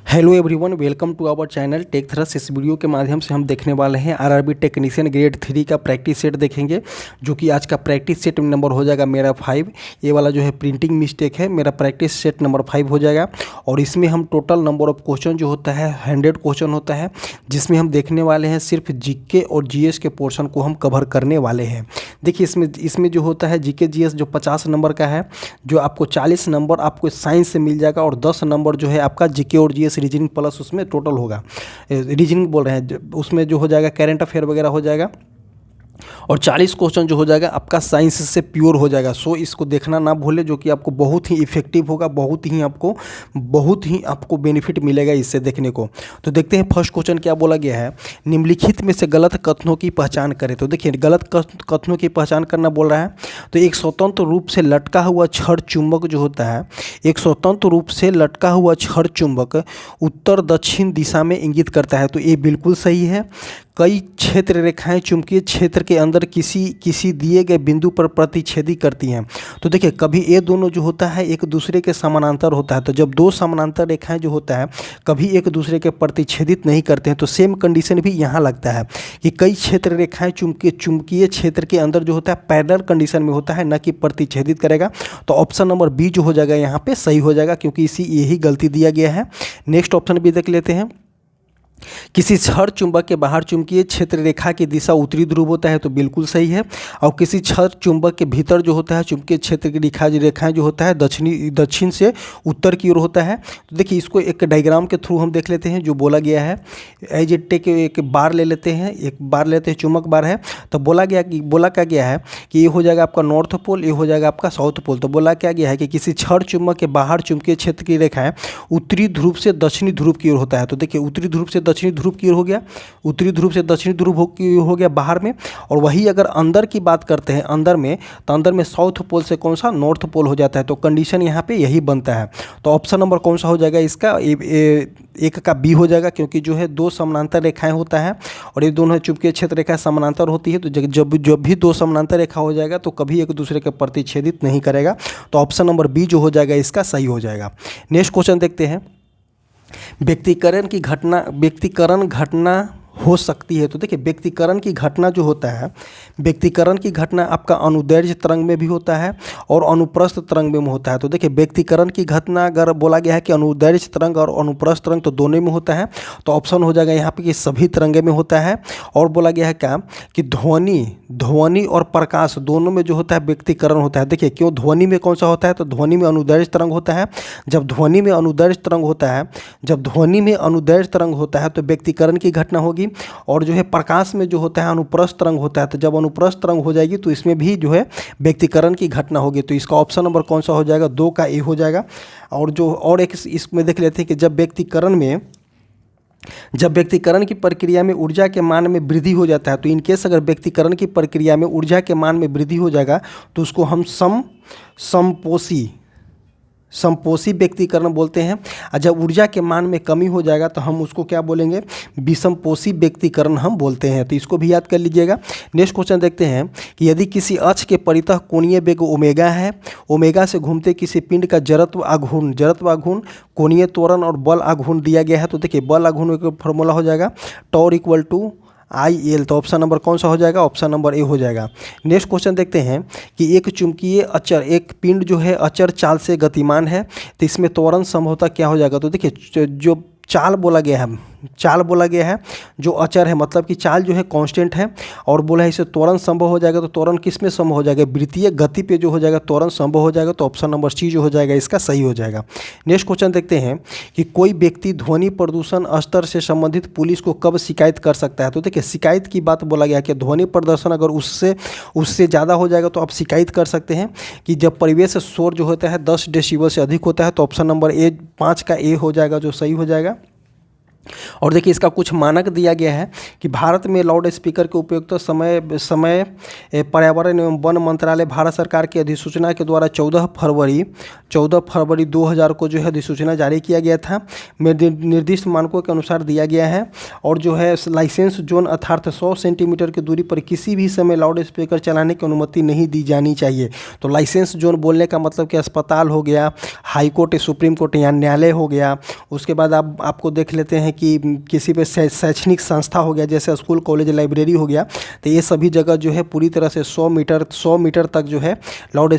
Hello everyone, welcome to our channel Tech Thrust. इस video के माध्यम से हम देखने वाले हैं आरआरबी टेक्नीशियन ग्रेड 3 का प्रैक्टिस सेट देखेंगे, जो कि आज का प्रैक्टिस सेट नंबर हो जाएगा मेरा 5। ये वाला जो है प्रिंटिंग मिस्टेक है, मेरा प्रैक्टिस सेट नंबर 5 हो जाएगा। और इसमें हम टोटल नंबर ऑफ क्वेश्चन जो होता है 100 क्वेश्चन होता है, जिसमें हम देखने वाले हैं सिर्फ जीके और जीएस के पोर्शन को हम कवर करने वाले हैं। देखिए इसमें जो होता है जीके जीएस जो 50 नंबर का है, जो आपको 40 नंबर आपको साइंस से मिल जाएगा और 10 नंबर जो है आपका जीके और जीएस रीजनिंग प्लस उसमें टोटल होगा। रीजनिंग बोल रहे हैं, उसमें जो हो जाएगा करंट अफेयर वगैरह हो जाएगा। और 40 क्वेश्चन जो हो जाएगा आपका साइंस से प्योर हो जाएगा। सो इसको देखना ना भूले, जो कि आपको बहुत ही इफेक्टिव होगा, बहुत ही आपको बेनिफिट मिलेगा इससे देखने को। तो देखते हैं फर्स्ट क्वेश्चन क्या बोला गया है। निम्नलिखित में से गलत कथनों की पहचान करें। तो देखिए गलत कथनों की पहचान करना बोल रहा है। तो एक स्वतंत्र रूप से लटका हुआ छड़ चुंबक जो होता है, एक स्वतंत्र रूप से लटका हुआ छड़ चुंबक उत्तर दक्षिण दिशा में इंगित करता है। तो ये बिल्कुल सही है। कई क्षेत्र रेखाएं चुंबकीय क्षेत्र के अंदर किसी दिए गए बिंदु पर प्रतिच्छेदी करती हैं। तो देखिए कभी ये दोनों जो होता है एक दूसरे के समानांतर होता है। तो जब दो समानांतर रेखाएं जो होता है कभी एक दूसरे के प्रतिच्छेदित नहीं करते हैं। तो सेम कंडीशन भी यहाँ लगता है कि कई क्षेत्र रेखाएं चुंबकीय क्षेत्र के अंदर जो होता है पैरेलल कंडीशन में होता है, न कि प्रतिच्छेदित करेगा। तो ऑप्शन नंबर बी जो हो जाएगा यहाँ पे सही हो जाएगा, क्योंकि यही गलती दिया गया है। नेक्स्ट ऑप्शन भी देख लेते हैं। किसी छड़ चुंबक के बाहर चुंबकीय क्षेत्र रेखा की दिशा उत्तरी ध्रुव होता है। तो बिल्कुल सही है। और किसी छड़ चुंबक के भीतर जो होता है चुंबकीय क्षेत्र की रेखाएं जो होता है दक्षिण से उत्तर की ओर होता है। तो देखिए इसको एक डायग्राम के थ्रू हम देख लेते हैं जो बोला गया है। एज टेक एक बार ले लेते हैं, चुंबक बार है। तो बोला क्या गया है कि ये हो जाएगा आपका नॉर्थ पोल, ये हो जाएगा आपका साउथ पोल। तो बोला क्या गया है कि किसी छड़ चुंबक के बाहर चुंबकीय क्षेत्र की रेखाएं उत्तरी ध्रुव से दक्षिणी ध्रुव की ओर होता है। तो देखिए उत्तरी ध्रुव से दक्षिणी ध्रुव की ओर हो गया, उत्तरी ध्रुव से दक्षिणी ध्रुव की ओर हो गया बाहर में। और वही अगर अंदर की बात करते हैं अंदर में, तो अंदर में साउथ पोल से कौन सा नॉर्थ पोल हो जाता है। तो कंडीशन यहाँ पे यही बनता है। तो ऑप्शन नंबर कौन सा हो जाएगा इसका, एक का बी हो जाएगा, क्योंकि जो है दो समानांतर रेखाएं होता है और ये दोनों चुंबकीय क्षेत्र रेखा समानांतर होती है। तो जब भी दो समानांतर रेखा हो जाएगा तो कभी एक दूसरे के प्रतिच्छेदित नहीं करेगा। तो ऑप्शन नंबर बी जो हो जाएगा इसका सही हो जाएगा। नेक्स्ट क्वेश्चन देखते हैं। व्यक्तिकरण घटना हो सकती है। तो देखिए व्यक्तिकरण की घटना जो होता है, व्यक्तिकरण की घटना आपका अनुदैर्ध्य तरंग में भी होता है और अनुप्रस्थ तरंग में होता है। तो देखिए व्यक्तिकरण की घटना अगर बोला गया है कि अनुदैर्ध्य तरंग और अनुप्रस्थ तरंग तो दोनों में होता है। तो ऑप्शन हो जाएगा यहाँ पे कि सभी तरंगे में होता है। और बोला गया है क्या कि ध्वनि और प्रकाश दोनों में जो होता है व्यक्तिकरण होता है। देखिए क्यों ध्वनि में कौन सा होता है, तो ध्वनि में अनुदैर्ध्य तरंग होता है। जब ध्वनि में अनुदैर्ध्य तरंग होता है तो व्यक्तिकरण की घटना होगी। और जो है प्रकाश में जो होता है अनुप्रस्थ तरंग होता है। तो जब अनुप्रस्थ तरंग हो जाएगी तो इसमें भी जो है व्यक्तिकरण की घटना होगी। तो इसका ऑप्शन नंबर कौन सा हो जाएगा, 2 का ए हो जाएगा। और एक इसमें देख लेते हैं कि जब व्यक्तिकरण की प्रक्रिया में ऊर्जा के मान में वृद्धि हो जाता है। तो इनकेस अगर व्यक्तिकरण की प्रक्रिया में ऊर्जा के मान में वृद्धि हो जाएगा तो उसको हम समपोषी व्यक्तिकरण बोलते हैं। और जब ऊर्जा के मान में कमी हो जाएगा तो हम उसको क्या बोलेंगे, विषमपोषी व्यक्तिकरण हम बोलते हैं। तो इसको भी याद कर लीजिएगा। नेक्स्ट क्वेश्चन देखते हैं कि यदि किसी अक्ष के परितः कोणीय वेग ओमेगा है, ओमेगा से घूमते किसी पिंड का जड़त्व आघूर्ण कोणीय त्वरण और बल आघूर्ण दिया गया है। तो देखिए बल आघूर्ण का फॉर्मूला हो जाएगा टॉर इक्वल टू IL। तो ऑप्शन नंबर कौन सा हो जाएगा, ऑप्शन नंबर ए हो जाएगा। नेक्स्ट क्वेश्चन देखते हैं कि एक चुंबकीय अचर, एक पिंड जो है अचर चाल से गतिमान है, तो इसमें त्वरण संभवतः क्या हो जाएगा। तो देखिए जो चाल बोला गया है जो अचर है, मतलब कि चाल जो है कांस्टेंट है। और बोला है इसे त्वरण संभव हो जाएगा। तो त्वरण किस में संभव हो जाएगा, वृत्तीय गति पे जो हो जाएगा त्वरण संभव हो जाएगा। तो ऑप्शन नंबर सी जो हो जाएगा इसका सही हो जाएगा। नेक्स्ट क्वेश्चन देखते हैं कि कोई व्यक्ति ध्वनि प्रदूषण स्तर से संबंधित पुलिस को कब शिकायत कर सकता है। तो देखिए शिकायत की बात बोला गया कि ध्वनि प्रदर्शन अगर उससे ज़्यादा हो जाएगा तो आप शिकायत कर सकते हैं कि जब परिवेश शोर जो होता है 10 डेसिबल से अधिक होता है। तो ऑप्शन नंबर ए 5 का ए हो जाएगा जो सही हो जाएगा। और देखिए इसका कुछ मानक दिया गया है कि भारत में लाउड स्पीकर के उपयोग तो समय समय पर्यावरण एवं वन मंत्रालय भारत सरकार की अधिसूचना के द्वारा 14 फरवरी 2000 को जो है अधिसूचना जारी किया गया था। निर्दिष्ट मानकों के अनुसार दिया गया है। और जो है लाइसेंस जोन अर्थात 100 सेंटीमीटर की दूरी पर किसी भी समय लाउड स्पीकर चलाने की अनुमति नहीं दी जानी चाहिए। तो लाइसेंस जोन बोलने का मतलब कि अस्पताल हो गया, हाई कोर्ट, सुप्रीम कोर्ट या न्यायालय हो गया। उसके बाद आपको देख लेते हैं कि किसी पे शैक्षणिक संस्था हो गया, जैसे स्कूल, कॉलेज, लाइब्रेरी हो गया। तो ये सभी जगह जो है पूरी तरह से 100 मीटर तक जो है लाउड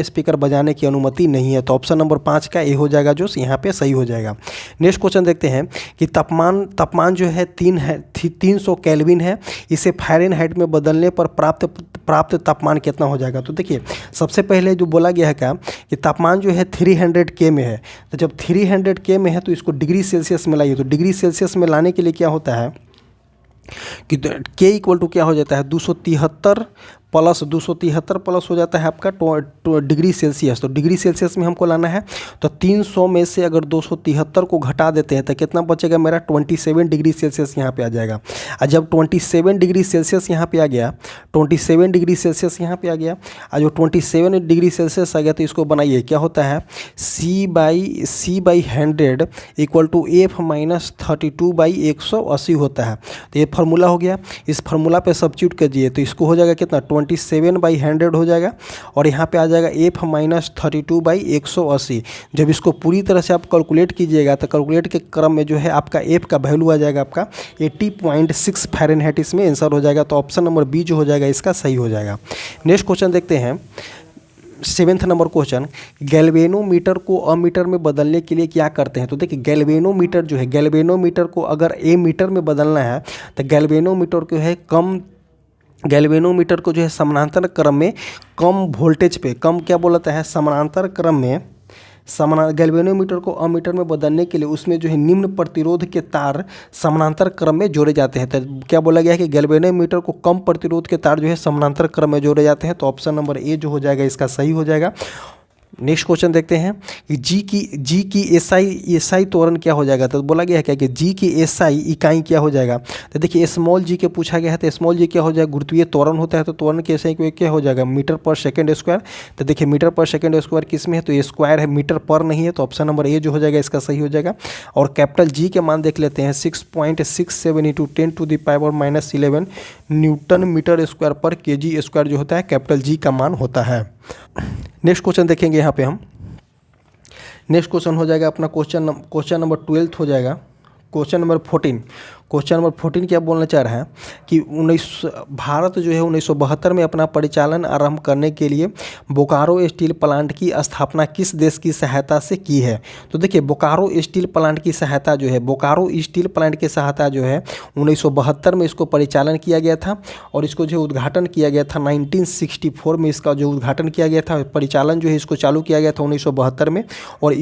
स्पीकर बजाने की अनुमति नहीं है। तो ऑप्शन नंबर 5 का ए हो जाएगा, जो यहाँ पे सही हो जाएगा। नेक्स्ट क्वेश्चन देखते हैं कि तापमान जो है 300 केल्विन है। इसे फ़ारेनहाइट में बदलने पर प्राप्त तापमान कितना हो जाएगा। तो देखिए सबसे पहले जो बोला गया है क्या कि तापमान जो है 300 के में है। तो जब 300 के में है तो इसको डिग्री सेल्सियस में लाइए। तो डिग्री सेल्सियस में लाने के लिए क्या होता है कि के इक्वल टू क्या हो जाता है 273 प्लस हो जाता है आपका डिग्री सेल्सियस। तो डिग्री सेल्सियस में हमको लाना है। तो 300 में से अगर 273 को घटा देते हैं तो कितना बचेगा मेरा 27 डिग्री सेल्सियस यहाँ पे आ जाएगा। और जब 27 डिग्री सेल्सियस यहाँ पे आ गया, 27 डिग्री सेल्सियस यहाँ पे आ गया, और जो 27 डिग्री सेल्सियस आ गया तो इसको बनाइए क्या होता है C/100 equal to F minus 32/180 होता है। तो ये फार्मूला हो गया। इस फार्मूला पे सब्स्टिट्यूट कीजिए तो इसको हो जाएगा कितना 27/100 हो जाएगा। और यहाँ पे आ जाएगा F माइनस 32/180। जब इसको पूरी तरह से आप कैलकुलेट कीजिएगा तो कैलकुलेट के क्रम में जो है आपका F का वैल्यू आ जाएगा आपका 80.6 फ़ारेनहाइट, इसमें आंसर हो जाएगा। तो ऑप्शन नंबर बी जो हो जाएगा इसका सही हो जाएगा। नेक्स्ट क्वेश्चन देखते हैं 7th नंबर क्वेश्चन, गैल्वेनोमीटर को अमीटर में बदलने के लिए क्या करते हैं। तो देखिए गैल्वेनोमीटर को अगर ए मीटर में बदलना है तो गैल्वेनोमीटर को जो है समानांतर क्रम में कम वोल्टेज पे क्या बोलता है समानांतर क्रम में गैल्वेनोमीटर को अमीटर में बदलने के लिए उसमें जो है निम्न प्रतिरोध के तार समानांतर क्रम में जोड़े जाते हैं। तो क्या बोला गया है कि गैल्वेनोमीटर को कम प्रतिरोध के तार जो है समानांतर क्रम में जोड़े जाते हैं। तो ऑप्शन नंबर ए जो हो जाएगा इसका सही हो जाएगा। नेक्स्ट क्वेश्चन देखते हैं कि जी की एसआई त्वरण क्या हो जाएगा। तो बोला गया है क्या कि जी की एसआई इकाई क्या हो जाएगा। तो देखिए स्मॉल जी के पूछा गया है तो स्मॉल जी क्या हो जाएगा, गुरुत्वीय त्वरण होता है। तो त्वरण की एसआई क्या हो जाएगा मीटर पर सेकंड स्क्वायर। तो देखिए मीटर पर सेकंड स्क्वायर किस में है तो ये स्क्वायर है, मीटर पर नहीं है। तो ऑप्शन नंबर ए जो हो जाएगा इसका सही हो जाएगा। और कैपिटल जी के मान देख लेते हैं 6.67 × 10⁻⁻11 न्यूटन मीटर स्क्वायर पर kg स्क्वायर जो होता है कैपिटल जी का मान होता है। नेक्स्ट क्वेश्चन देखेंगे यहाँ पे हम। नेक्स्ट क्वेश्चन हो जाएगा अपना क्वेश्चन नंबर 12 हो जाएगा। क्वेश्चन नंबर 14 क्या बोलना चाह रहा है कि भारत जो है 1972 में अपना परिचालन आरंभ करने के लिए बोकारो स्टील प्लांट की स्थापना किस देश की सहायता से की है। तो देखिए बोकारो स्टील प्लांट की सहायता जो है 1972 में इसको परिचालन किया गया था। और इसको जो उद्घाटन किया गया था 1964 में इसका जो उद्घाटन किया गया था, परिचालन जो है इसको चालू किया गया था 1972 में। और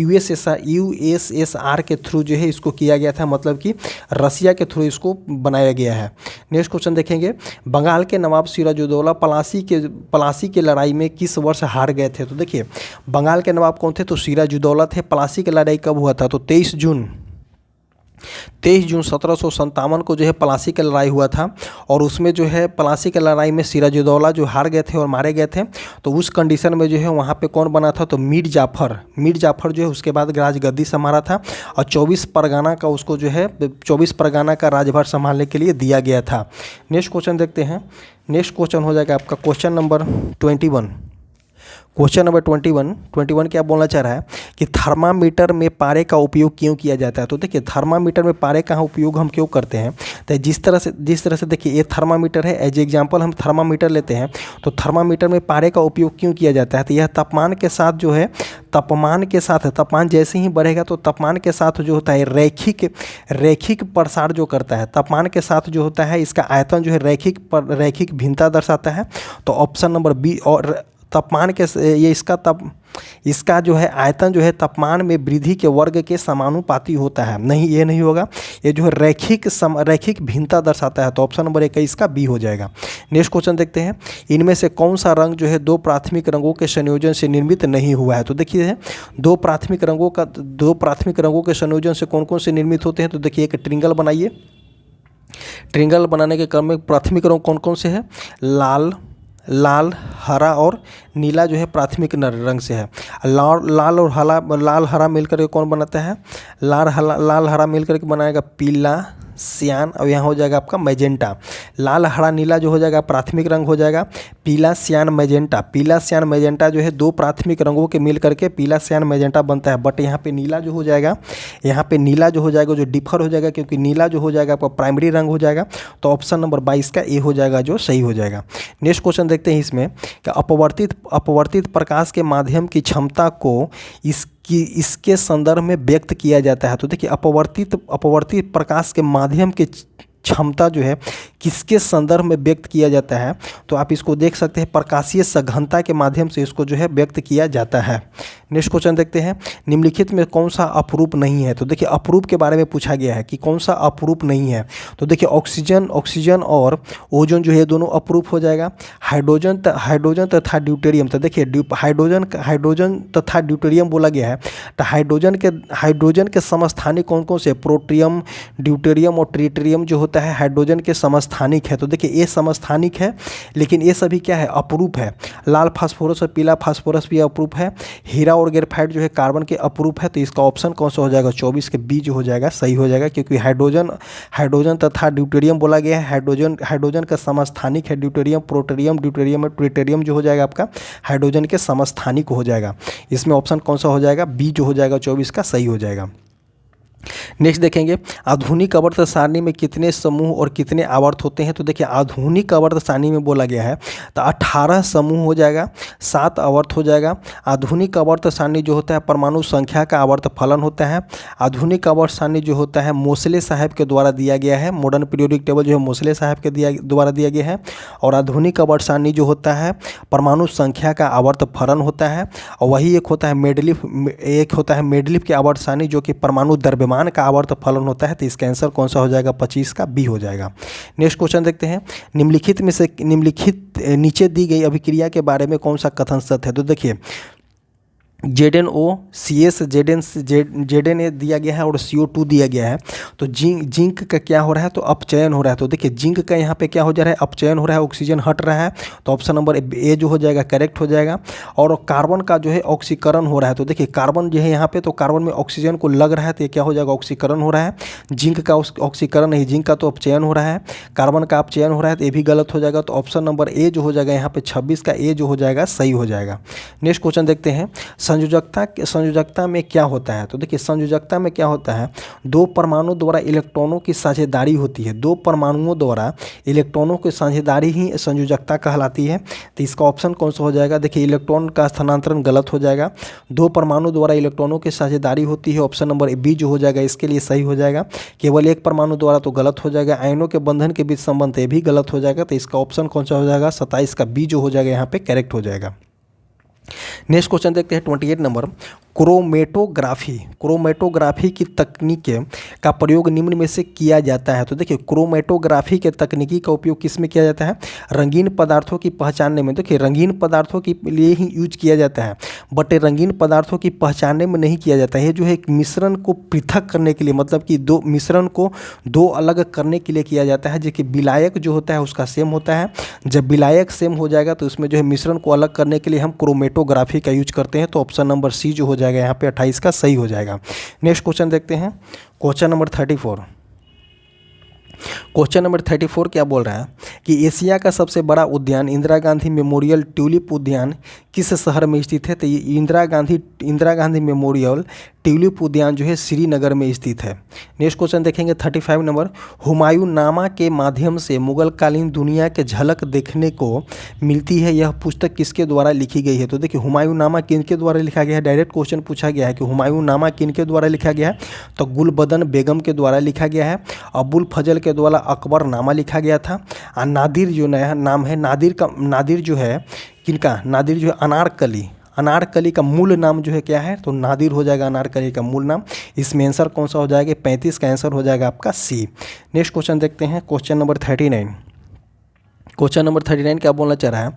यूएसएसआर के थ्रू जो है इसको किया गया था, मतलब कि रसिया के थ्रू इसको बनाया गया है। नेक्स्ट क्वेश्चन देखेंगे, बंगाल के नवाब सिराजुद्दौला पलासी के लड़ाई में किस वर्ष हार गए थे। तो देखिए बंगाल के नवाब कौन थे तो सिराजुद्दौला थे। पलासी की लड़ाई कब हुआ था तो 23 जून 1757 को जो है पलासी की लड़ाई हुआ था। और उसमें जो है पलासी की लड़ाई में सिराजुद्दौला जो हार गए थे और मारे गए थे। तो उस कंडीशन में जो है वहाँ पे कौन बना था तो मीर जाफ़र जो है उसके बाद राजगद्दी संभाला था। और 24 परगना का उसको जो है 24 परगना का राजभार संभालने के लिए दिया गया था। नेक्स्ट क्वेश्चन देखते हैं। नेक्स्ट क्वेश्चन हो जाएगा आपका क्वेश्चन नंबर 21। क्वेश्चन नंबर 21 क्या बोलना चाह रहा है कि थर्मामीटर में पारे का उपयोग क्यों किया जाता है। तो देखिए थर्मामीटर में पारे का उपयोग हम क्यों करते हैं तो जिस तरह से देखिए ये थर्मामीटर है। एज एग्जांपल हम थर्मामीटर लेते हैं तो थर्मामीटर में पारे का उपयोग क्यों किया जाता है तो यह तापमान के साथ तापमान जैसे ही बढ़ेगा तो तापमान के साथ जो होता है रैखिक प्रसार जो करता है। तापमान के साथ जो होता है इसका आयतन जो है रैखिक भिन्नता दर्शाता है। तो ऑप्शन नंबर बी। और तापमान के ये इसका इसका जो है आयतन जो है तापमान में वृद्धि के वर्ग के समानुपाती होता है। नहीं, ये नहीं होगा, ये जो है रैखिक भिन्नता दर्शाता है। तो ऑप्शन नंबर 21 का बी हो जाएगा। नेक्स्ट क्वेश्चन देखते हैं, इनमें से कौन सा रंग जो है दो प्राथमिक रंगों के संयोजन से निर्मित नहीं हुआ है। तो देखिए दो प्राथमिक रंगों के संयोजन से कौन कौन से निर्मित होते हैं। तो देखिए एक ट्रिंगल बनाइए, ट्रिंगल बनाने के क्रम में प्राथमिक रंग कौन कौन से हैं, लाल, हरा और नीला जो है प्राथमिक रंग से है। लाल हरा मिलकर के कौन बनाता है, लाल हरा मिलकर के बनाएगा पीला, सियान, और यहाँ हो जाएगा आपका मैजेंटा। लाल हरा नीला जो हो जाएगा प्राथमिक रंग हो जाएगा, पीला सियान मैजेंटा जो है दो प्राथमिक रंगों के मिल करके पीला सियान मैजेंटा बनता है। बट यहाँ पे नीला जो हो जाएगा जो डिफर हो जाएगा, क्योंकि नीला जो हो जाएगा आपका प्राइमरी रंग हो जाएगा। तो ऑप्शन नंबर 22 का ए हो जाएगा जो सही हो जाएगा। नेक्स्ट क्वेश्चन देखते हैं इसमें कि अपवर्तित प्रकाश के माध्यम की क्षमता को इसके संदर्भ में व्यक्त किया जाता है। तो देखिए अपवर्तित प्रकाश के माध्यम की क्षमता जो है किसके संदर्भ में व्यक्त किया जाता है। तो आप इसको देख सकते हैं प्रकाशीय सघनता के माध्यम से इसको जो है व्यक्त किया जाता है। नेक्स्ट क्वेश्चन देखते हैं, निम्नलिखित में कौन सा अपरूप नहीं है। तो देखिए अपरूप के बारे में पूछा गया है कि कौन सा अपरूप नहीं है। तो देखिए ऑक्सीजन और ओजोन जो है दोनों अपरूप हो जाएगा। हाइड्रोजन तथा ड्यूटेरियम, तो देखिए हाइड्रोजन तथा ड्यूटेरियम बोला गया है। तो हाइड्रोजन के समस्थानिक कौन कौन से, प्रोटियम, ड्यूटेरियम और ट्रिटियम जो होता है हाइड्रोजन के समस्थानिक है। तो देखिए ये समस्थानिक है, लेकिन ये सभी क्या है, अपरूप है। लाल फास्फोरस और पीला फास्फोरस भी अपरूप है। हीरा और ग्रेफाइट जो है कार्बन के अपरूप है। तो इसका ऑप्शन कौन सा हो जाएगा, 24 के बी जो हो जाएगा सही हो जाएगा, क्योंकि हाइड्रोजन तथा ड्यूटेरियम बोला गया है। हाइड्रोजन का समस्थानिक है ड्यूटेरियम, और ट्रिटियम जो हो जाएगा आपका हाइड्रोजन के समस्थानिक हो जाएगा। इसमें ऑप्शन कौन सा हो जाएगा, बी जो हो जाएगा 24 का सही हो जाएगा। नेक्स्ट देखेंगे, आधुनिक आवर्त सारणी में कितने समूह और कितने आवर्त होते हैं। तो देखिए आधुनिक आवर्त सारणी में बोला गया है तो 18 समूह हो जाएगा, 7 आवर्त हो जाएगा। आधुनिक आवर्त सारणी जो होता है परमाणु संख्या का आवर्त फलन होता है। आधुनिक आवर्त सारणी जो होता है मोसले साहब के द्वारा दिया गया है। मॉडर्न पीरियोडिक टेबल जो है मोसले साहब के द्वारा दिया गया है। और आधुनिक आवर्त सारणी जो होता है परमाणु संख्या का आवर्त फलन होता है। और वही एक होता है मेडलिफ की आवर्त सारणी जो कि परमाणु द्रव्यमान का आवर्त फलन होता है। तो इसका आंसर कौन सा हो जाएगा, 25 का बी हो जाएगा। नेक्स्ट क्वेश्चन देखते हैं, निम्नलिखित नीचे दी गई अभिक्रिया के बारे में कौन सा कथन सत्य है। तो देखिए ZnOCS ZnA दिया गया है और CO2 दिया गया है। तो जिंक का क्या हो रहा है, तो अपचयन हो रहा है। तो देखिए जिंक का यहाँ पे क्या हो जा रहा है, अपचयन हो रहा है, ऑक्सीजन हट रहा है। तो ऑप्शन नंबर ए जो हो जाएगा करेक्ट हो जाएगा। और कार्बन का जो है ऑक्सीकरण हो रहा है। तो देखिए कार्बन जो है यहाँ पे, तो कार्बन में ऑक्सीजन को लग रहा है, तो ये क्या हो जाएगा, ऑक्सीकरण हो रहा है। जिंक का ऑक्सीकरण नहीं, जिंक का तो अपचयन हो रहा है। कार्बन का अपचयन हो रहा है, तो ये भी गलत हो जाएगा। तो ऑप्शन नंबर ए जो हो जाएगा यहाँ पे 26 का ए जो हो जाएगा सही हो जाएगा। नेक्स्ट क्वेश्चन देखते हैं, संयोजकता में क्या होता है। तो देखिए संयोजकता में क्या होता है, दो परमाणु द्वारा इलेक्ट्रॉनों की साझेदारी होती है। दो परमाणुओं द्वारा इलेक्ट्रॉनों की साझेदारी ही संयोजकता कहलाती है। तो इसका ऑप्शन कौन सा हो जाएगा, देखिए इलेक्ट्रॉन का स्थानांतरण गलत हो जाएगा। दो परमाणु द्वारा इलेक्ट्रॉनों की साझेदारी होती है, ऑप्शन नंबर बी जो हो जाएगा इसके लिए सही हो जाएगा। केवल एक परमाणु द्वारा तो गलत हो जाएगा। आयनों के बंधन के बीच संबंध ये भी गलत हो जाएगा। तो इसका ऑप्शन कौन सा हो जाएगा, 27 का बी जो हो जाएगा यहाँ पे करेक्ट हो जाएगा। नेक्स्ट क्वेश्चन देखते हैं 28 नंबर, क्रोमेटोग्राफी की तकनीक का प्रयोग निम्न में से किया जाता है। तो देखिए क्रोमेटोग्राफी के तकनीकी का उपयोग किस में किया जाता है, रंगीन पदार्थों की पहचानने में। देखिए रंगीन पदार्थों के लिए ही यूज किया जाता है, बट रंगीन पदार्थों की पहचानने में नहीं किया जाता है। ये जो है एक मिश्रण को पृथक करने के लिए, मतलब कि दो मिश्रण को दो अलग करने के लिए किया जाता है। जबकि विलायक जो होता है उसका सेम होता है। जब विलायक सेम हो जाएगा तो उसमें जो है मिश्रण को अलग करने के लिए हम क्रोमेटोग्राफी का यूज करते हैं। तो ऑप्शन नंबर सी जो हो जाएगा यहाँ पे 28 का सही हो जाएगा। नेक्स्ट क्वेश्चन देखते हैं, क्वेश्चन नंबर 34। क्वेश्चन नंबर 34 क्या बोल रहा है कि एशिया का सबसे बड़ा उद्यान इंदिरा गांधी मेमोरियल ट्यूलिप उद्यान किस शहर में स्थित है। तो ये इंदिरा गांधी मेमोरियल ट्यूलिप उद्यान जो है श्रीनगर में स्थित है। नेक्स्ट क्वेश्चन देखेंगे 35 नंबर, हुमायूं नामा के माध्यम से मुगलकालीन दुनिया के झलक देखने को मिलती है। यह पुस्तक किसके द्वारा लिखी गई है। तो देखिए हुमायूं नामा किनके द्वारा लिखा गया है, डायरेक्ट क्वेश्चन पूछा गया है कि हुमायूं नामा किनके द्वारा लिखा गया है। तो गुलबदन बेगम के द्वारा लिखा गया है। अबुल फजल के द्वारा अकबर नामा लिखा गया था। और नादिर जो नया नाम है, नादिर जो है किनका, नादिर जो है अनारकली का मूल नाम जो है क्या है, तो नादिर हो जाएगा अनारकली का मूल नाम। इसमें आंसर कौन सा हो जाएगा, 35 का आंसर हो जाएगा आपका सी। नेक्स्ट क्वेश्चन देखते हैं, क्वेश्चन नंबर 39। क्वेश्चन नंबर 39 क्या बोलना चाह रहा है,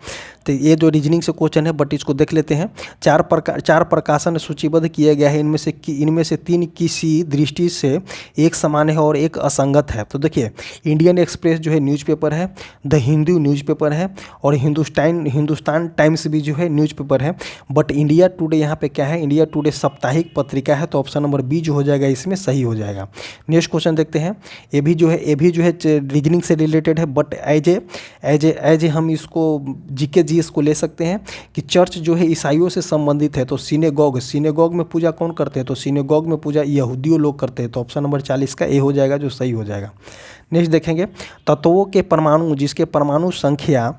तो ये जो रीजनिंग से क्वेश्चन है बट इसको देख लेते हैं। चार प्रकाशन सूचीबद्ध किया गया है, इनमें से 3 किसी दृष्टि से एक समान है और एक असंगत है। तो देखिए, इंडियन एक्सप्रेस जो है न्यूज़पेपर है, द हिंदू न्यूज़पेपर है, और हिंदुस्तान टाइम्स भी जो है न्यूज़पेपर है। बट इंडिया टुडे यहाँ पे क्या है, इंडिया टुडे साप्ताहिक पत्रिका है, तो ऑप्शन नंबर बी जो हो जाएगा इसमें सही हो जाएगा। नेक्स्ट क्वेश्चन देखते हैं, ये भी जो है रीजनिंग से रिलेटेड है, बट एज ए हम इसको जीके जीएस को ले सकते हैं कि चर्च जो है ईसाइयों से संबंधित है। तो सिनेगॉग में पूजा कौन करते हैं, तो सिनेगॉग में पूजा यहूदियों लोग करते हैं। तो ऑप्शन नंबर 40 का ए हो जाएगा जो सही हो जाएगा। नेक्स्ट देखेंगे, तत्वों के परमाणु जिसके परमाणु संख्या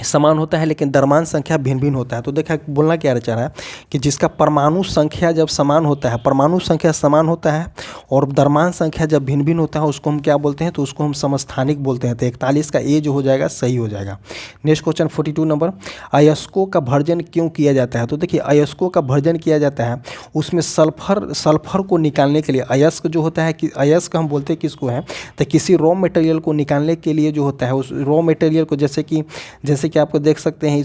समान होता है लेकिन द्रव्यमान संख्या भिन्न भिन्न होता है। तो देखा बोलना क्या चाह रहा है कि जिसका परमाणु संख्या जब समान होता है, परमाणु संख्या समान होता है और द्रव्यमान संख्या जब भिन्न भिन्न होता है उसको हम क्या बोलते हैं, तो उसको हम समस्थानिक बोलते हैं। तो 41 का ए जो हो जाएगा सही हो जाएगा। नेक्स्ट क्वेश्चन 42 नंबर, अयस्कों का भर्जन क्यों किया जाता है। तो देखिए, अयस्कों का भर्जन किया जाता है उसमें सल्फर को निकालने के लिए। अयस्क जो होता है कि अयस्क हम बोलते हैं किसको है, तो किसी रॉ मटेरियल को निकालने के लिए जो होता है, उस रॉ मटेरियल को जैसे कि आपको देख सकते हैं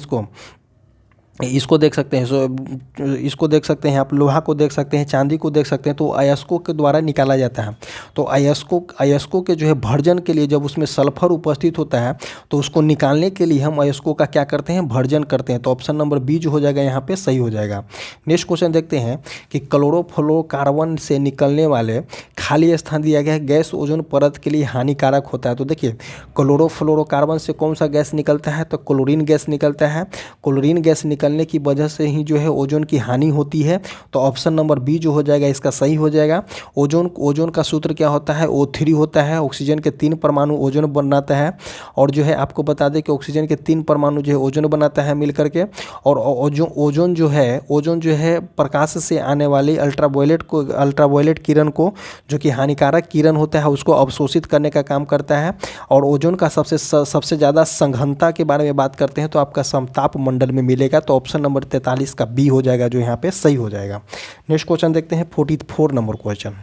इसको देख सकते हैं, इसको देख सकते हैं आप, लोहा को देख सकते हैं, चांदी को देख सकते हैं, तो अयस्कों के द्वारा निकाला जाता है। तो अयस्कों के जो है भर्जन के लिए जब उसमें सल्फर उपस्थित होता है तो उसको निकालने के लिए हम अयस्कों का क्या करते हैं, भर्जन करते हैं। तो ऑप्शन नंबर बी जो हो जाएगा यहाँ पे सही हो जाएगा। नेक्स्ट क्वेश्चन देखते हैं कि क्लोरोफ्लोरोकार्बन से निकलने वाले खाली स्थान दिया गया है, गैस ओजोन परत के लिए हानिकारक होता है। तो देखिए, क्लोरोफ्लोरोकार्बन से कौन सा गैस निकलता है, तो क्लोरीन गैस निकलता है। क्लोरीन गैस निकलने की वजह से ही जो है ओजोन की हानि होती है। तो ऑप्शन नंबर बी जो हो जाएगा इसका सही हो जाएगा। ओजोन का सूत्र क्या होता है, O3 होता है। ऑक्सीजन के 3 परमाणु ओजोन बनाता है, और जो है आपको बता दें कि ऑक्सीजन के 3 परमाणु जो है ओजोन बनाता है मिल करके। और ओजोन जो है प्रकाश से आने वाली अल्ट्रावायलेट किरण को, जो कि हानिकारक किरण होता है, उसको अवशोषित करने का काम करता है। और ओजोन का सबसे ज़्यादा सघनता के बारे में बात करते हैं तो आपका समताप मंडल में मिलेगा। तो ऑप्शन नंबर 43 का बी हो जाएगा जो यहाँ पे सही हो जाएगा। नेक्स्ट क्वेश्चन देखते हैं 44 नंबर क्वेश्चन।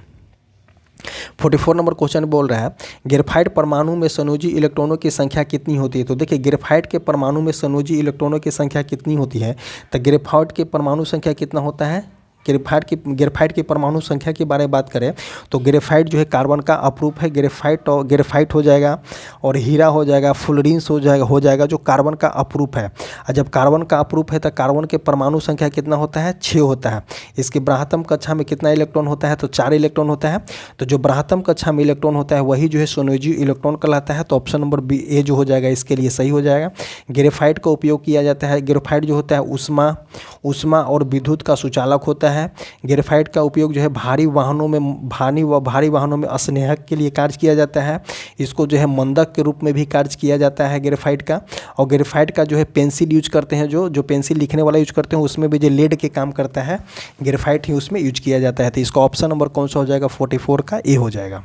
44 नंबर क्वेश्चन बोल रहा है, ग्रेफाइट परमाणु में संयोजी इलेक्ट्रॉनों की संख्या कितनी होती है। तो देखिए, ग्रेफाइट के परमाणु में संयोजी इलेक्ट्रॉनों की संख्या कितनी होती है, तो ग्रेफाइट के परमाणु संख्या कितना होता है, ग्रेफाइट की परमाणु संख्या के बारे में बात करें तो ग्रेफाइट जो है कार्बन का अपरूप है। ग्रेफाइट हो जाएगा, और हीरा हो जाएगा, फ्लोरीन्स हो जाएगा जो कार्बन का अपरूप है। और जब कार्बन का अपरूप है तो कार्बन के परमाणु संख्या कितना होता है, 6 होता है। इसके ब्राह्मतम कक्षा में कितना इलेक्ट्रॉन होता है, तो 4 इलेक्ट्रॉन होता है। तो जो ब्राह्मतम कक्षा में इलेक्ट्रॉन होता है वही जो है संयोजी इलेक्ट्रॉन कहलाता है। तो ऑप्शन नंबर बी ए जो हो जाएगा इसके लिए सही हो जाएगा। ग्रेफाइट का उपयोग किया जाता है। ग्रेफाइट जो होता है ऊष्मा और विद्युत का सुचालक होता है। ग्रेफाइट का उपयोग जो है भारी वाहनों में स्नेहक के लिए कार्य किया जाता है। इसको जो है मंदक के रूप में भी कार्य किया जाता है ग्रेफाइट का। और ग्रेफाइट का जो है पेंसिल यूज करते हैं, जो पेंसिल लिखने वाला यूज करते हैं उसमें भी जो लेड के काम करता है ग्रेफाइट ही उसमें यूज किया जाता है। तो इसका ऑप्शन नंबर कौन सा हो जाएगा, 44 का ए हो जाएगा।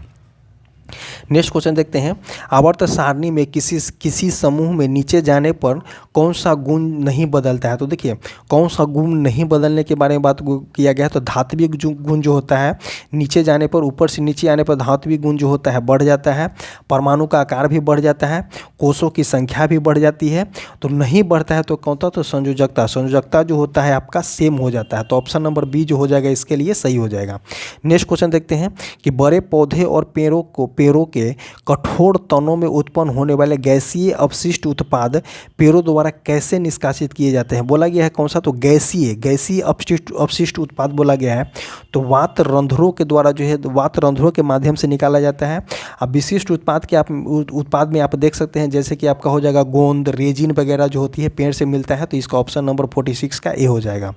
नेक्स्ट क्वेश्चन देखते हैं, आवर्त सारणी में किसी समूह में नीचे जाने पर कौन सा गुण नहीं बदलता है। तो देखिए, कौन सा गुण नहीं बदलने के बारे में बात किया गया है। तो धात्विक गुण जो होता है नीचे जाने पर, ऊपर से नीचे आने पर धात्विक गुण जो होता है बढ़ जाता है। परमाणु का आकार भी बढ़ जाता है, कोषों की संख्या भी बढ़ जाती है। तो नहीं बढ़ता है तो कौन सा, तो संयोजकता जो होता है आपका सेम हो जाता है। तो ऑप्शन नंबर बी जो हो जाएगा इसके लिए सही हो जाएगा। नेक्स्ट क्वेश्चन देखते हैं कि बड़े पौधे और पेड़ों के कठोर तनों में उत्पन्न होने वाले गैसीय अपशिष्ट उत्पाद पेड़ों द्वारा कैसे निष्कासित किए जाते हैं। बोला गया है कौन सा, तो गैसीय अपशिष्ट उत्पाद बोला गया है। तो वात रंध्रों के द्वारा जो है वात रंध्रों के माध्यम से निकाला जाता है। अब विशिष्ट उत्पाद में आप देख सकते हैं जैसे कि आपका हो जाएगा गोंद, रेजिन वगैरह जो होती है पेड़ से मिलता है। तो इसका ऑप्शन नंबर 46 का ए हो जाएगा।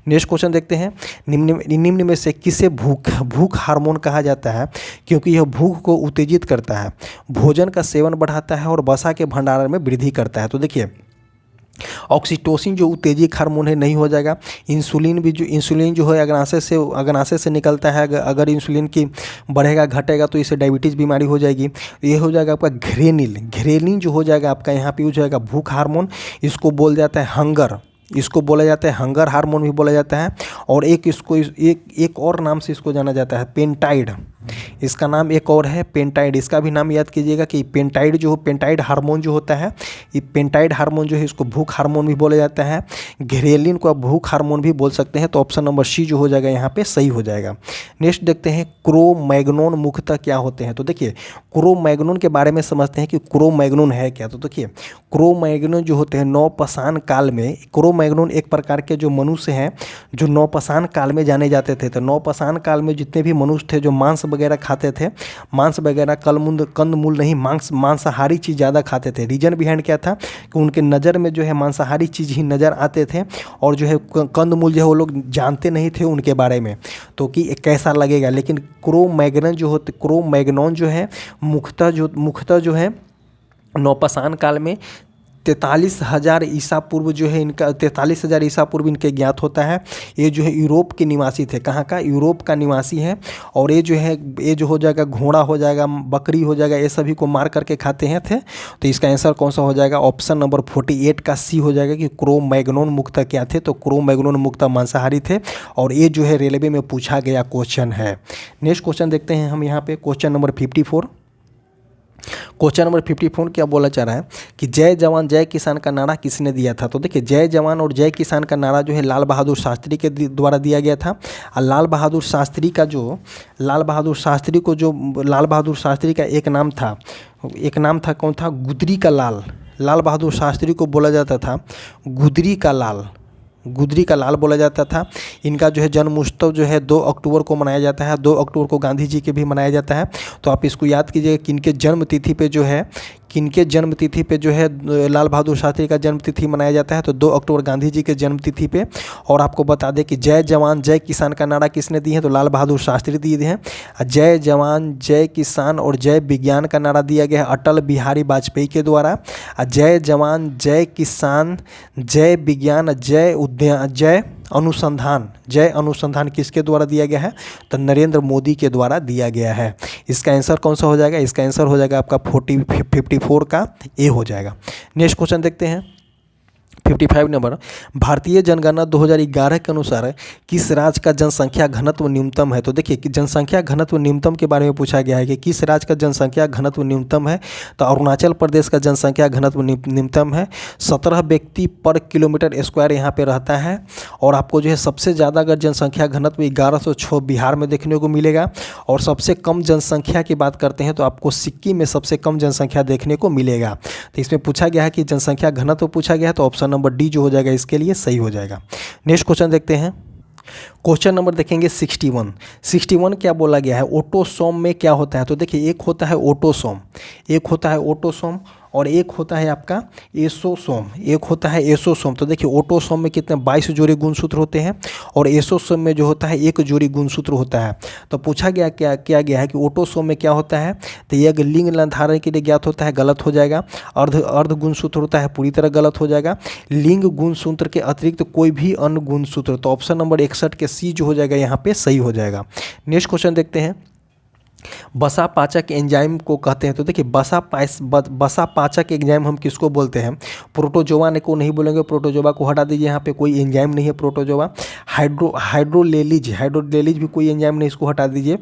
नेक्स्ट क्वेश्चन देखते हैं, निम्न में से किसे भूख हार्मोन कहा जाता है, क्योंकि यह भूख को उत्तेजित करता है, भोजन का सेवन बढ़ाता है और वसा के भंडारण में वृद्धि करता है। तो देखिए, ऑक्सीटोसिन जो उत्तेजक हार्मोन है नहीं हो जाएगा। इंसुलिन जो है अग्नाशय से निकलता है। अगर इंसुलिन की बढ़ेगा घटेगा तो इससे डायबिटीज़ बीमारी हो जाएगी। ये हो जाएगा आपका घ्रेनिन जो हो जाएगा आपका यहाँ पे यूज हो जाएगा भूख हार्मोन। इसको बोल जाता है हंगर, इसको बोला जाता है हंगर हार्मोन भी बोला जाता है। और एक और नाम से इसको जाना जाता है पेंटाइड। इसका नाम एक और है पेंटाइड। इसका भी नाम याद कीजिएगा कि पेंटाइड हार्मोन जो होता है, ये पेंटाइड हार्मोन जो है इसको भूख हार्मोन भी बोला जाता है। घरेलिन को आप भूख हार्मोन भी बोल सकते हैं। तो ऑप्शन नंबर सी जो हो जाएगा यहाँ पे सही हो जाएगा। नेक्स्ट देखते हैं क्रोमैग्नोन मुख्यतः क्या होते हैं। तो देखिए क्रोमैग्नोन के बारे में समझते हैं कि क्रोमैग्नोन है क्या। तो देखिए क्रोमैग्नोन जो होते हैं नवपाषाण काल में, क्रोमैग्नोन एक प्रकार के जो मनुष्य हैं जो नवपाषाण काल में जाने जाते थे। तो नवपाषाण काल में जितने भी मनुष्य थे जो मांस वगैरह खाते थे, मांस वगैरह कंदमूल नहीं, मांसाहारी चीज़ ज़्यादा खाते थे। रीजन बिहाइंड क्या था कि उनके नज़र में जो है मांसाहारी चीज़ ही नज़र आते थे और जो है कंदमूल जो है वो लोग जानते नहीं थे उनके बारे में, तो कि कैसा लगेगा। लेकिन क्रोमैग्नोन जो है मुख्यतः जो है नवपाषाण काल में 43,000 ईसा पूर्व जो है इनका 43,000 ईसा पूर्व इनके ज्ञात होता है। ये जो है यूरोप के निवासी थे। कहाँ का? यूरोप का निवासी है। और ये जो है ये जो हो जाएगा घोड़ा हो जाएगा, बकरी हो जाएगा, ये सभी को मार करके खाते हैं थे। तो इसका आंसर कौन सा हो जाएगा? ऑप्शन नंबर 48 का सी हो जाएगा कि क्रोमैग्नोन मुख्यतः क्या थे। तो क्रोमैग्नोन मुख्यतः मांसाहारी थे और ये जो है रेलवे में पूछा गया क्वेश्चन है। नेक्स्ट क्वेश्चन देखते हैं हम यहाँ पे क्वेश्चन नंबर 54। क्वेश्चन नंबर 54 क्या बोला जा रहा है कि जय जवान जय किसान का नारा किसने दिया था। तो देखिए जय जवान और जय किसान का नारा जो है लाल बहादुर शास्त्री के द्वारा दिया गया था। और लाल बहादुर शास्त्री का एक नाम था कौन था? गुदरी का लाल। लाल बहादुर शास्त्री को बोला जाता था गुदरी का लाल बोला जाता था। इनका जो है जन्म उत्सव जो है 2 अक्टूबर को मनाया जाता है। 2 अक्टूबर को गांधी जी के भी मनाया जाता है। तो आप इसको याद कीजिएगा किनके जन्म तिथि पे जो है लाल बहादुर शास्त्री का जन्म तिथि मनाया जाता है। तो 2 अक्टूबर गांधी जी के जन्म तिथि पे। और आपको बता दें कि जय जवान जय किसान का नारा किसने दिए हैं? तो लाल बहादुर शास्त्री दिए हैं। जय जवान जय किसान और जय विज्ञान का नारा दिया गया है अटल बिहारी वाजपेयी के द्वारा। जय जवान जय किसान जय विज्ञान जय अनुसंधान किसके द्वारा दिया गया है? तो नरेंद्र मोदी के द्वारा दिया गया है। इसका आंसर कौन सा हो जाएगा? इसका आंसर हो जाएगा आपका 54 का ए हो जाएगा। नेक्स्ट क्वेश्चन देखते हैं 55 नंबर। भारतीय जनगणना 2011 के अनुसार किस राज्य का जनसंख्या घनत्व न्यूनतम है? तो देखिए कि जनसंख्या घनत्व न्यूनतम के बारे में पूछा गया है कि किस राज्य का जनसंख्या घनत्व न्यूनतम है। तो अरुणाचल प्रदेश का जनसंख्या घनत्व न्यूनतम है। 17 व्यक्ति पर किलोमीटर स्क्वायर यहाँ पे रहता है। और आपको जो है सबसे ज़्यादा अगर जनसंख्या घनत्व 1106 बिहार में देखने को मिलेगा। और सबसे कम जनसंख्या की बात करते हैं तो आपको सिक्किम में सबसे कम जनसंख्या देखने को मिलेगा। तो इसमें पूछा गया है कि जनसंख्या घनत्व पूछा गया है। तो ऑप्शन नंबर डी जो हो जाएगा इसके लिए सही हो जाएगा। नेक्स्ट क्वेश्चन देखते हैं। क्वेश्चन नंबर देखेंगे 61 क्या बोला गया है? ऑटोसोम में क्या होता है? तो देखिए एक होता है ऑटोसोम और एक होता है आपका एसोसोम। तो देखिए ऑटोसोम में कितने 22 जोड़ी गुणसूत्र होते हैं और एसोसोम में जो होता है 1 जोड़ी गुणसूत्र होता है। तो पूछा गया क्या गया है कि ऑटोसोम में क्या होता है? तो ये अगर लिंग निर्धारण के लिए ज्ञात होता है गलत हो जाएगा। अर्ध गुणसूत्र होता है पूरी तरह गलत हो जाएगा। लिंग गुणसूत्र के अतिरिक्त कोई भी अन्य गुणसूत्र। तो ऑप्शन नंबर 61 के सी जो हो जाएगा यहाँ पे सही हो जाएगा। नेक्स्ट क्वेश्चन देखते हैं। बसा पाचक एंजाइम को कहते हैं। तो देखिए बसा पाचक एंजाइम हम किसको बोलते हैं? प्रोटोजोआ को नहीं बोलेंगे, प्रोटोजोआ को हटा दीजिए। यहाँ पे कोई एंजाइम नहीं है प्रोटोजोआ। हाइड्रोलेलिज भी कोई एंजाइम नहीं, इसको हटा दीजिए।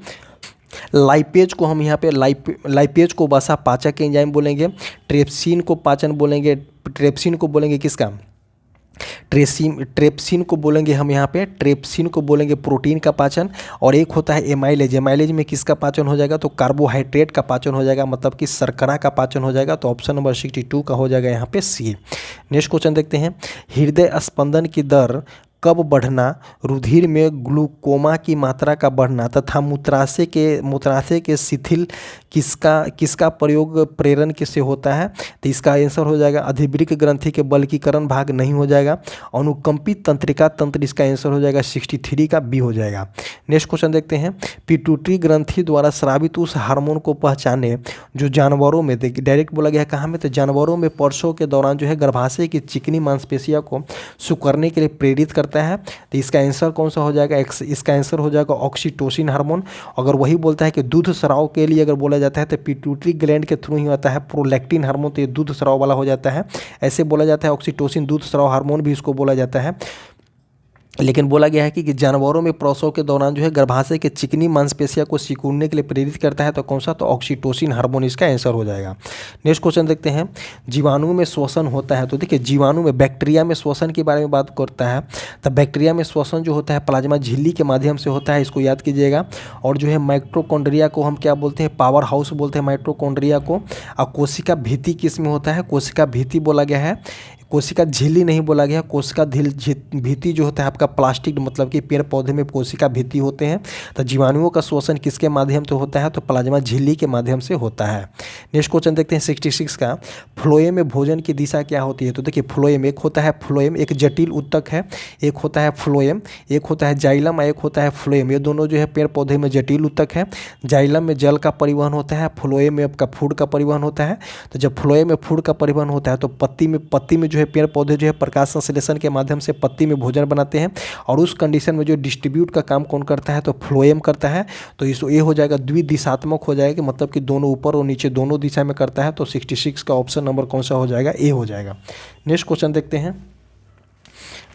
लाइपेज को हम यहाँ पे लाइपेज को बसा पाचक एंजाइम बोलेंगे। ट्रेप्सिन को पाचन बोलेंगे। ट्रेप्सिन को बोलेंगे किसका? ट्रेप्सिन को बोलेंगे हम यहाँ पे ट्रेप्सिन को बोलेंगे प्रोटीन का पाचन। और एक होता है एमाइलेज में किसका पाचन हो जाएगा? तो कार्बोहाइड्रेट का पाचन हो जाएगा, मतलब कि शर्करा का पाचन हो जाएगा। तो ऑप्शन नंबर 62 का हो जाएगा यहाँ पे सी। नेक्स्ट क्वेश्चन देखते हैं। हृदय स्पंदन की दर कब बढ़ना, रुधिर में ग्लूकोमा की मात्रा का बढ़ना तथा मूत्राशय के शिथिल किसका प्रयोग प्रेरण से होता है? तो इसका आंसर हो जाएगा अधिवृक्क ग्रंथि के बल्कीकरण भाग नहीं हो जाएगा। अनुकंपित तंत्रिका तंत्र इसका आंसर हो जाएगा 63 का बी हो जाएगा। नेक्स्ट क्वेश्चन देखते हैं। पिट्यूटरी ग्रंथि द्वारा स्रावित उस हार्मोन को पहचाने जो जानवरों में डायरेक्ट बोला गया है कहाँ में? तो जानवरों में प्रसव के दौरान जो है गर्भाशय की चिकनी मांसपेशियों को सिकुड़ने के लिए प्रेरित करता करता है, तो इसका आंसर कौन सा हो जाएगा, इसका आंसर हो जाएगा ऑक्सीटोसिन हार्मोन। अगर वही बोलता है कि दूध स्राव के लिए अगर बोला जाता है तो पिट्यूटरी ग्लैंड के थ्रू ही आता है प्रोलैक्टिन हार्मोन, तो ये दूध स्राव वाला हो जाता है। ऐसे बोला जाता है ऑक्सीटोसिन दूध स्राव हार्मोन भी इसको बोला जाता है। लेकिन बोला गया है कि जानवरों में प्रसव के दौरान जो है गर्भाशय के चिकनी मांसपेशियों को सिकुड़ने के लिए प्रेरित करता है, तो कौन सा, तो ऑक्सीटोसिन हार्मोन इसका आंसर हो जाएगा। नेक्स्ट क्वेश्चन देखते हैं, जीवाणु में श्वसन होता है, तो देखिए जीवाणु में, बैक्टीरिया में श्वसन के बारे में बात करता है, तो बैक्टीरिया में श्वसन जो होता है प्लाज्मा झिल्ली के माध्यम से होता है, इसको याद कीजिएगा। और जो है माइटोकॉन्ड्रिया को हम क्या बोलते हैं, पावर हाउस बोलते हैं माइटोकॉन्ड्रिया को। और कोशिका भित्ति किस में होता है, कोशिका भित्ति बोला गया है, कोशिका झिल्ली नहीं बोला गया, कोशिका भित्ति जो होता है आपका प्लास्टिक, मतलब कि पेड़ पौधे में कोशिका भित्ति होते हैं। तो जीवाणुओं का श्वसन किसके माध्यम से होता है, तो प्लाज्मा झिल्ली के माध्यम से होता है। नेक्स्ट क्वेश्चन देखते हैं 66 का, फ्लोएम में भोजन की दिशा क्या होती है, तो देखिए फ्लोएम, एक होता है फ्लोएम, एक जटिल उत्तक है, एक होता है फ्लोएम, एक होता है जाइलम, एक होता है फ्लोएम। ये दोनों जो है पेड़ पौधे में जटिल उत्तक है। जाइलम में जल का परिवहन होता है, फ्लोएम में आपका फूड का परिवहन होता है। तो जब फ्लोएम में फूड का परिवहन होता है तो पत्ती में जो है पेड़ पौधे जो है प्रकाश संश्लेषण के माध्यम से पत्ती में भोजन बनाते हैं, और उस कंडीशन में जो डिस्ट्रीब्यूट का काम कौन करता है, तो फ्लोएम करता है। तो इस ये हो जाएगा द्विदिशात्मक हो जाएगा, मतलब कि दोनों ऊपर और नीचे दोनों दिशा में करता है। तो 66 का ऑप्शन नंबर कौन सा हो जाएगा, ए हो जाएगा। नेक्स्ट क्वेश्चन देखते हैं,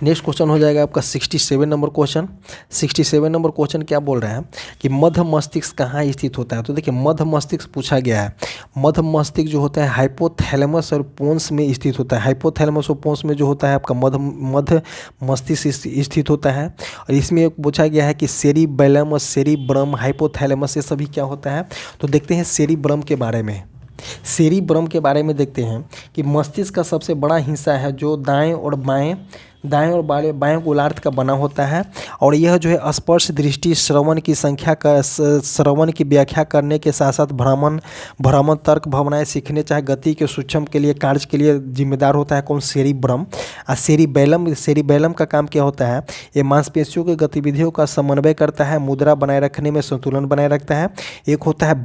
नेक्स्ट क्वेश्चन हो जाएगा आपका 67 नंबर क्वेश्चन। 67 नंबर क्वेश्चन क्या बोल रहा है कि मध्य मस्तिष्क कहाँ स्थित होता है, तो देखिए मध्य मस्तिष्क पूछा गया है। मध्य मस्तिष्क जो होता है हाइपोथैलेमस और पोन्स में स्थित होता है। हाइपोथैलेमस और पोन्स में जो होता है आपका मध्य मस्तिष्क स्थित होता है। और इसमें पूछा गया है कि सेरिबैलम और सेरिब्रम, हाइपोथैलेमस, ये सभी क्या होता है। तो देखते हैं सेरिब्रम के बारे में। सेरिब्रम के बारे में देखते हैं कि मस्तिष्क का सबसे बड़ा हिस्सा है जो दाएं और बाएं गोलार्ध का बना होता है। और यह जो है स्पर्श, दृष्टि, श्रवण की व्याख्या करने के साथ साथ भ्रमण, तर्क, भावनाएं सीखने, चाहे गति के सूक्ष्म के लिए, कार्य के लिए जिम्मेदार होता है कौन, सेरिब्रम। और सेरिबैलम का काम क्या होता है, ये मांसपेशियों की गतिविधियों का समन्वय करता है, मुद्रा बनाए रखने में संतुलन बनाए रखता है। एक होता है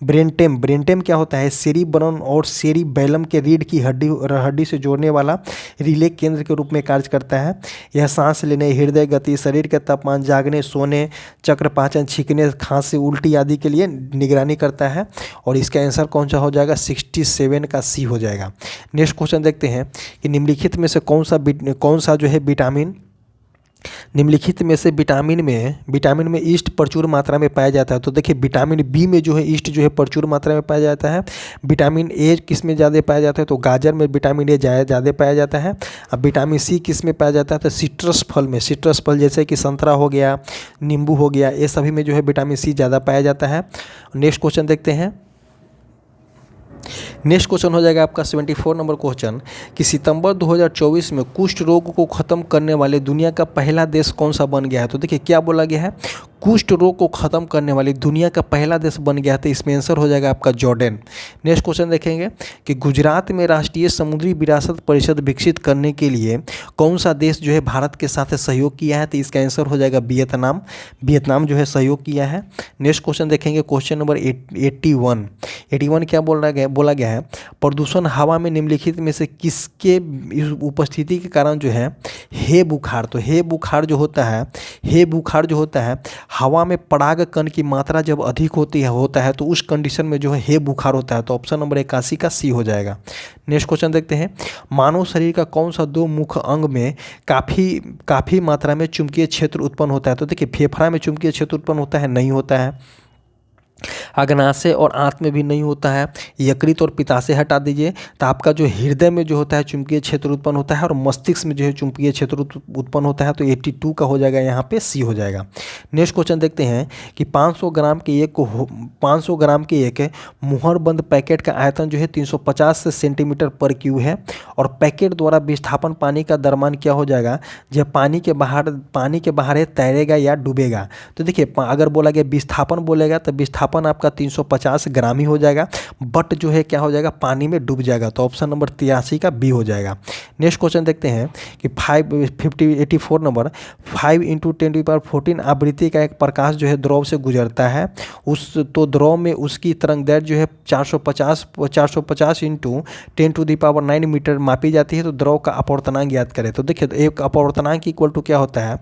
ब्रेनटेम क्या होता है, सेरिब्रम और सेरिबैलम के रीढ़ की हड्डी से जोड़ने वाला रिले केंद्र के रूप में कार्य करता है। यह सांस लेने, हृदय गति, शरीर के तापमान, जागने, सोने, चक्र, पाचन, छींकने, खांसी, उल्टी आदि के लिए निगरानी करता है। और इसका आंसर कौन सा हो जाएगा, 67 का सी हो जाएगा। नेक्स्ट क्वेश्चन देखते हैं कि निम्नलिखित में से कौन सा जो है विटामिन, निम्नलिखित में से विटामिन में ईस्ट प्रचुर मात्रा में पाया जाता है। तो देखिए विटामिन बी में जो है ईस्ट जो है प्रचुर मात्रा में पाया जाता है। विटामिन ए किस में ज़्यादा पाया जाता है, तो गाजर में विटामिन ए ज़्यादा पाया जाता है। अब विटामिन सी किस में पाया जाता है, तो सिट्रस फल जैसे कि संतरा हो गया, नींबू हो गया, ये सभी में जो है विटामिन सी ज़्यादा पाया जाता है। नेक्स्ट क्वेश्चन देखते हैं, नेक्स्ट क्वेश्चन हो जाएगा आपका 74 नंबर क्वेश्चन कि सितंबर 2024 में कुष्ठ रोग को खत्म करने वाले दुनिया का पहला देश कौन सा बन गया है। तो देखिए क्या बोला गया है, कुष्ठ रोग को खत्म करने वाली दुनिया का पहला देश बन गया, तो इसमें आंसर हो जाएगा आपका जॉर्डन। नेक्स्ट क्वेश्चन देखेंगे कि गुजरात में राष्ट्रीय समुद्री विरासत परिषद विकसित करने के लिए कौन सा देश जो है भारत के साथ सहयोग किया है, तो इसका आंसर हो जाएगा वियतनाम जो है सहयोग किया है। नेक्स्ट क्वेश्चन देखेंगे, क्वेश्चन नंबर 81 क्या बोला गया है, प्रदूषण हवा में निम्नलिखित में से किसके उपस्थिति के कारण जो है हे बुखार, तो हे बुखार जो होता है हवा में पराग कण की मात्रा जब अधिक होता है तो उस कंडीशन में जो है हे बुखार होता है। तो ऑप्शन नंबर 81 का सी हो जाएगा। नेक्स्ट क्वेश्चन देखते हैं, मानव शरीर का कौन सा दो मुख्य अंग में काफ़ी मात्रा में चुंबकीय क्षेत्र उत्पन्न होता है। तो देखिए फेफड़ा में चुंबकीय क्षेत्र उत्पन्न होता है, नहीं होता है। अग्नाशय और आंत में भी नहीं होता है। यकृत और पित्ताशय हटा दीजिए, तो आपका जो हृदय में जो होता है चुंबकीय क्षेत्र उत्पन्न होता है, और मस्तिष्क में जो है चुंबकीय क्षेत्र उत्पन्न होता है। तो 82 का हो जाएगा, यहाँ पे सी हो जाएगा। नेक्स्ट क्वेश्चन देखते हैं कि 500 ग्राम के एक मुहरबंद पैकेट का आयतन जो है 350 सेंटीमीटर पर क्यूब है, और पैकेट द्वारा विस्थापन पानी का द्रव्यमान क्या हो जाएगा, जब पानी के बाहर तैरेगा या डूबेगा। तो देखिए अगर बोला गया विस्थापन बोलेगा तो विस्थापन मापन आपका 350 ग्राम ही हो जाएगा, बट जो है क्या हो जाएगा, पानी में डूब जाएगा। तो ऑप्शन नंबर 83 का बी हो जाएगा। नेक्स्ट क्वेश्चन देखते हैं कि 84 नंबर 5 × 10⁻14 आवृत्ति का एक प्रकाश जो है द्रव से गुजरता है, उस तो द्रव में उसकी तरंगदैर्घ्य जो है 450 × 10⁹ मीटर मापी जाती है। तो द्रव का अपवर्तनांक ज्ञात करें। तो देखिए, तो एक अपवर्तनांक इक्वल टू क्या होता है,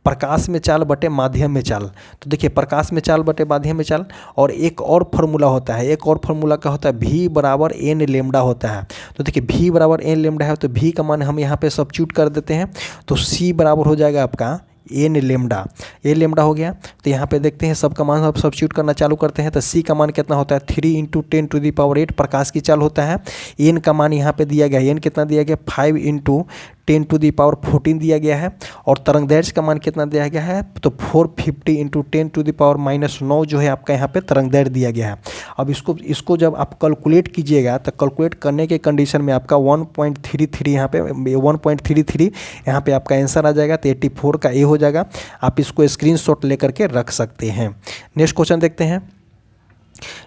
प्रकाश में चाल बटे माध्यम में चाल। तो देखिए, प्रकाश में चाल बटे माध्यम में चाल, और एक और फार्मूला होता है, एक और फार्मूला क्या होता है, v बराबर n लेमडा होता है। तो देखिए, v बराबर n लेमडा है, तो v का मान हम यहाँ पे सब्स्टिट्यूट कर देते हैं। तो c बराबर हो जाएगा आपका n लेमडा, ए लेमडा हो गया। तो यहाँ पे देखते हैं सबका मान अब सब्स्टिट्यूट करना चालू करते हैं। तो c का मान कितना होता है, 3 × 10⁸ प्रकाश की चाल होता है। n का मान यहाँ पे दिया गया, n कितना दिया गया, 5 × 10⁻14 दिया गया है। और तरंगदैर्घ्य का मान कितना दिया गया है, तो 450 × 10⁻⁹ जो है आपका यहाँ पे तरंगदैर्घ्य दिया गया है। अब इसको जब आप कैलकुलेट कीजिएगा, तो कैलकुलेट करने के कंडीशन में आपका 1.33 यहाँ पे 1.33 यहाँ पे आपका आंसर आ जाएगा। तो 84 का ए हो जाएगा। आप इसको स्क्रीनशॉट लेकर के रख सकते हैं। नेक्स्ट क्वेश्चन देखते हैं।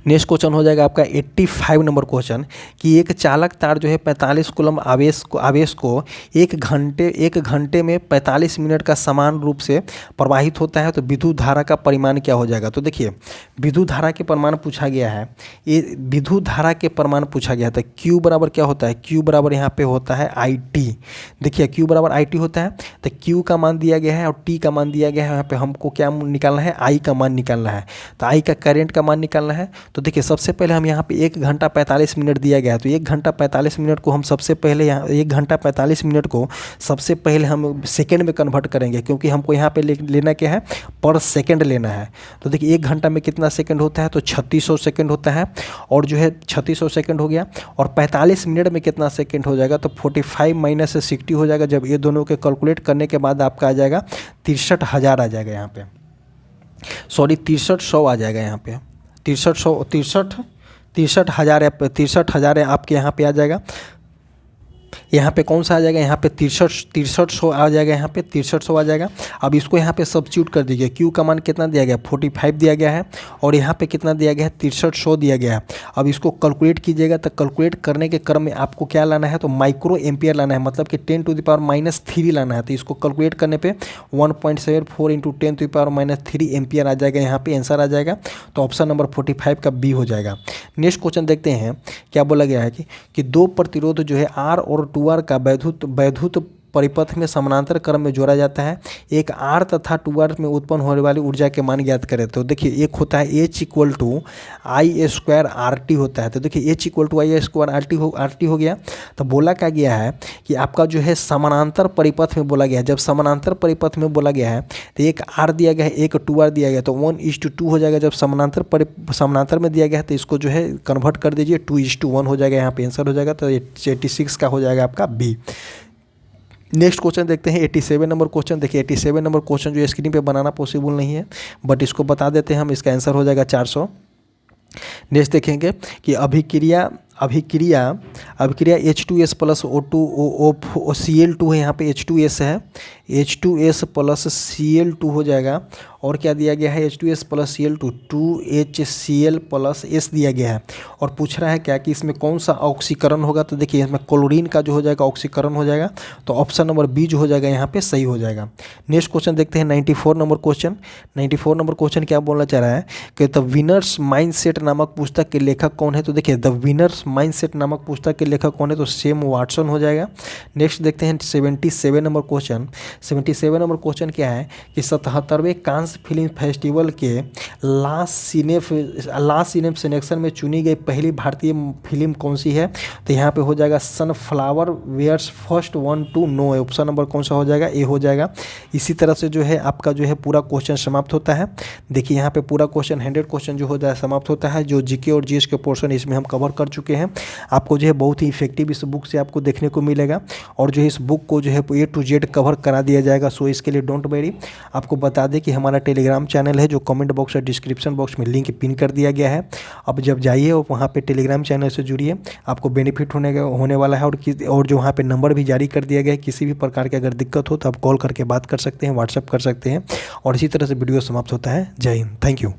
नेक्स्ट क्वेश्चन हो जाएगा आपका 85 नंबर क्वेश्चन कि एक चालक तार जो है 45 कूलम आवेश को एक घंटे में 45 मिनट का समान रूप से प्रवाहित होता है। तो विद्युत धारा का परिमाण क्या हो जाएगा। तो देखिए, विद्युत धारा के परिमाण पूछा गया है, ये विद्युत धारा के परिमाण पूछा गया था। Q बराबर क्या होता है, Q बराबर यहाँ पे होता है IT। देखिए, Q बराबर IT होता है। तो Q का मान दिया गया है और T का मान दिया गया है। यहाँ पे हमको क्या निकालना है, I का मान निकालना है। तो I का करंट का मान निकालना है। तो देखिए, सबसे पहले हम यहाँ पे 1 घंटा 45 मिनट दिया गया है। तो 1 घंटा 45 मिनट को हम सबसे पहले यहाँ 1 घंटा 45 मिनट को सबसे पहले हम सेकेंड में कन्वर्ट करेंगे, क्योंकि हमको यहाँ पे लेना क्या है, पर सेकेंड लेना है। तो देखिए, 1 घंटा में कितना सेकेंड होता है, तो 3600 सेकेंड होता है। और जो है 3600 सेकेंड हो गया। और 45 मिनट में कितना सेकेंड हो जाएगा, तो 45 - 60 हो जाएगा। जब ये दोनों के कैलकुलेट करने के बाद आपका आ जाएगा 63,000 आ जाएगा यहाँ पे, सॉरी 6300 आ जाएगा यहाँ पे, 63,000 आपके यहाँ पे आ जाएगा। यहाँ पे कौन सा आ जाएगा, यहाँ पे 6300 आ जाएगा, यहाँ पे 6300 आ जाएगा। अब इसको यहाँ पे सब्स्टिट्यूट कर दीजिए। Q का मान कितना दिया गया, 45 दिया गया है, और यहाँ पे कितना दिया गया है, 6300 दिया गया है। अब इसको कैलकुलेट कीजिएगा। तो कैलकुलेट करने के क्रम में आपको क्या लाना है, तो माइक्रो एम्पियर लाना है, मतलब कि 10⁻³ लाना है। तो इसको कैलकुलेट करने पे 1.74 × 10⁻³ एम्पियर आ जाएगा, यहाँ पे आंसर आ जाएगा। तो ऑप्शन नंबर 45 का बी हो जाएगा। नेक्स्ट क्वेश्चन देखते हैं, क्या बोला गया है कि दो प्रतिरोध जो है R और 2R का वैद्युत परिपथ में समानांतर क्रम में जोड़ा जाता है। एक R तथा 2R में उत्पन्न होने वाली ऊर्जा के मान ज्ञात करें। तो देखिए, एक होता है H = I² RT होता है। तो देखिए, H = I² RT हो गया। तो बोला क्या गया है कि आपका जो है समानांतर परिपथ में बोला गया है। जब समानांतर परिपथ में बोला गया है तो एक R दिया गया है, एक 2R दिया गया, तो 1:2 हो जाएगा। जब समानांतर में दिया गया है तो इसको जो है कन्वर्ट कर दीजिए, 2:1 हो जाएगा, यहाँ पे आंसर हो जाएगा। तो 86 का हो जाएगा आपका बी। नेक्स्ट क्वेश्चन देखते हैं 87 नंबर क्वेश्चन। देखिए, 87 नंबर क्वेश्चन जो स्क्रीन पे बनाना पॉसिबल नहीं है, बट इसको बता देते हैं हम। इसका आंसर हो जाएगा 400। नेक्स्ट देखेंगे कि अभिक्रिया H2S + O2 Cl2 है। यहाँ पे H2S है, H2S + Cl2 हो जाएगा। और क्या दिया गया है, H2S + Cl2 2HCl + S दिया गया है। और पूछ रहा है क्या कि इसमें कौन सा ऑक्सीकरण होगा। तो देखिए, इसमें क्लोरीन का जो हो जाएगा ऑक्सीकरण हो जाएगा। तो ऑप्शन नंबर बी जो हो जाएगा यहाँ पे सही हो जाएगा। नेक्स्ट क्वेश्चन देखते हैं 94 नंबर क्वेश्चन। 94 नंबर क्वेश्चन क्या बोलना चाह रहा है कि द विनर्स माइंडसेट नामक पुस्तक के लेखक कौन है। तो देखिए, द विनर्स माइंडसेट नामक पुस्तक के लेखक कौन है, तो सैम वाटसन हो जाएगा। नेक्स्ट देखते हैं 77 नंबर क्वेश्चन। 77 नंबर क्वेश्चन क्या है कि 77वें कांस फिल्म फेस्टिवल के लास्ट सिने सिलेक्शन में चुनी गई पहली भारतीय फिल्म कौन सी है। तो यहाँ पे हो जाएगा सनफ्लावर वेयर्स फर्स्ट 1 to नो। ऑप्शन नंबर कौन सा हो जाएगा, ए हो जाएगा। इसी तरह से जो है आपका जो है पूरा क्वेश्चन समाप्त होता है। देखिए, यहाँ पे पूरा क्वेश्चन 100 क्वेश्चन जो हो जाए समाप्त होता है। जो जीके और जीएस के पोर्शन इसमें हम कवर कर चुके हैं। आपको जो है बहुत ही इफेक्टिव इस बुक से आपको देखने को मिलेगा, और जो है इस बुक को जो है A to Z कवर करा दिया जाएगा। सो इसके लिए डोंट वरी। आपको बता दें कि हमारा टेलीग्राम चैनल है, जो कमेंट बॉक्स और डिस्क्रिप्शन बॉक्स में लिंक पिन कर दिया गया है। अब जब जाइए और वहाँ पे टेलीग्राम चैनल से जुड़िए, आपको बेनिफिट होने वाला है। और जो वहाँ पे नंबर भी जारी कर दिया गया है, किसी भी प्रकार की अगर दिक्कत हो तो आप कॉल करके बात कर सकते हैं, व्हाट्सअप कर सकते हैं। और इसी तरह से वीडियो समाप्त होता है। जय हिंद, थैंक यू।